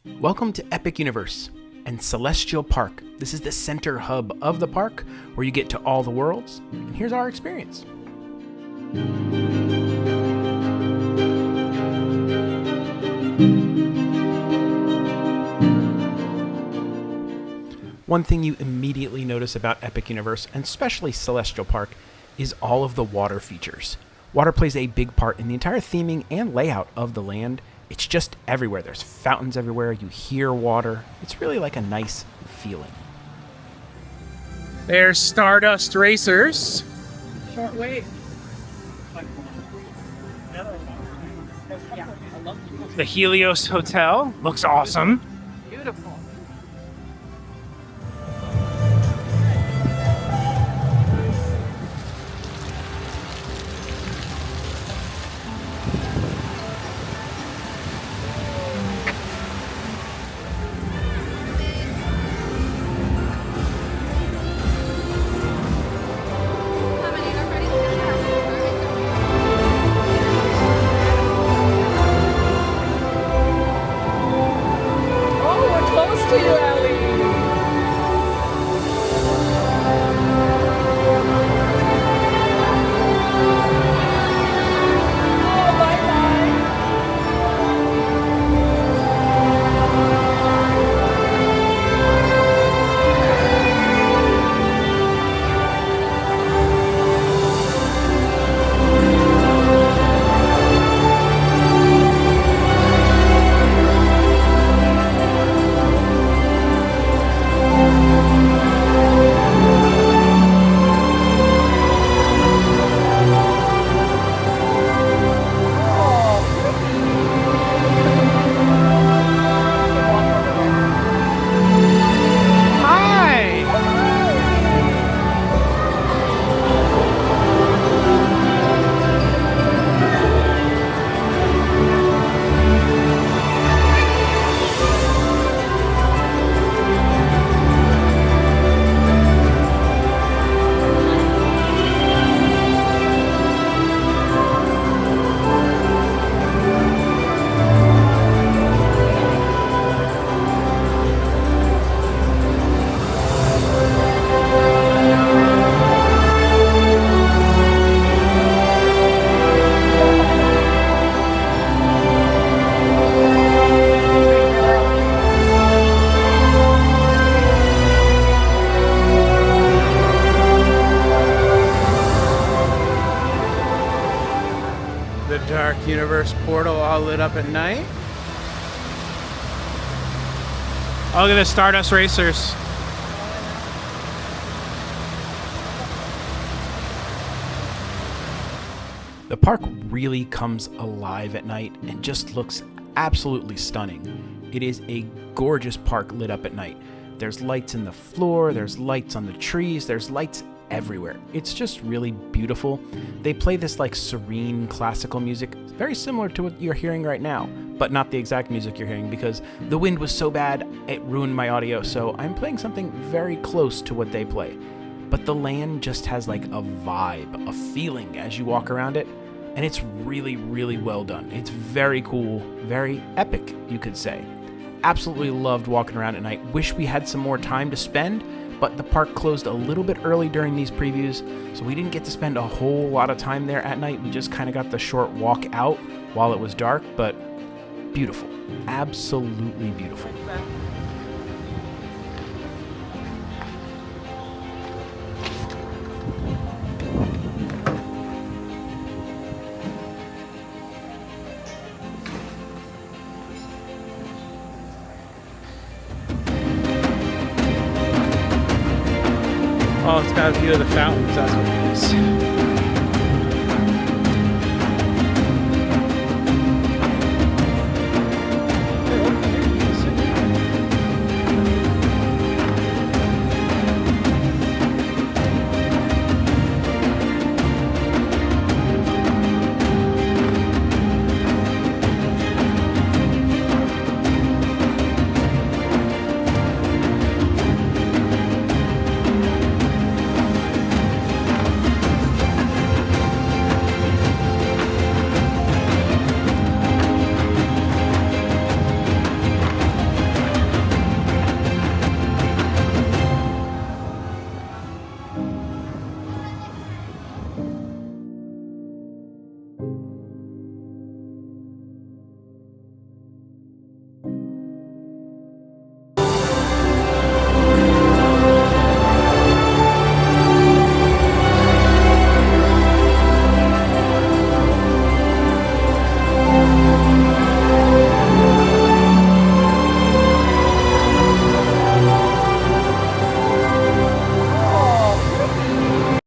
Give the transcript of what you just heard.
Welcome to Epic Universe and Celestial Park. This is the center hub of the park where you get to all the worlds. And here's our experience. One thing you immediately notice about Epic Universe, and especially Celestial Park, is all of the water features. Water plays a big part in the entire theming and layout of the land. It's just everywhere. There's fountains everywhere. You hear water. It's really like a nice feeling. There's Stardust Racers. Short wait. The Helios Hotel looks awesome. Beautiful. The Dark Universe portal all lit up at night. Oh, look at the Stardust Racers. The park really comes alive at night and just looks absolutely stunning. It is a gorgeous park lit up at night. There's lights in the floor, there's lights on the trees, there's lights everywhere. It's just really beautiful. They play this like serene classical music, very similar to what you're hearing right now, but not the exact music you're hearing because the wind was so bad it ruined my audio, so I'm playing something very close to what they play. But the land just has like a vibe, a feeling as you walk around it, and it's really, really well done. It's very cool, very epic, you could say. Absolutely loved walking around at night. Wish we had some more time to spend, but the park closed a little bit early during these previews, so we didn't get to spend a whole lot of time there at night. We just kind of got the short walk out while it was dark, but beautiful. Absolutely beautiful. Oh, it's got a view of the fountains, that's what it is.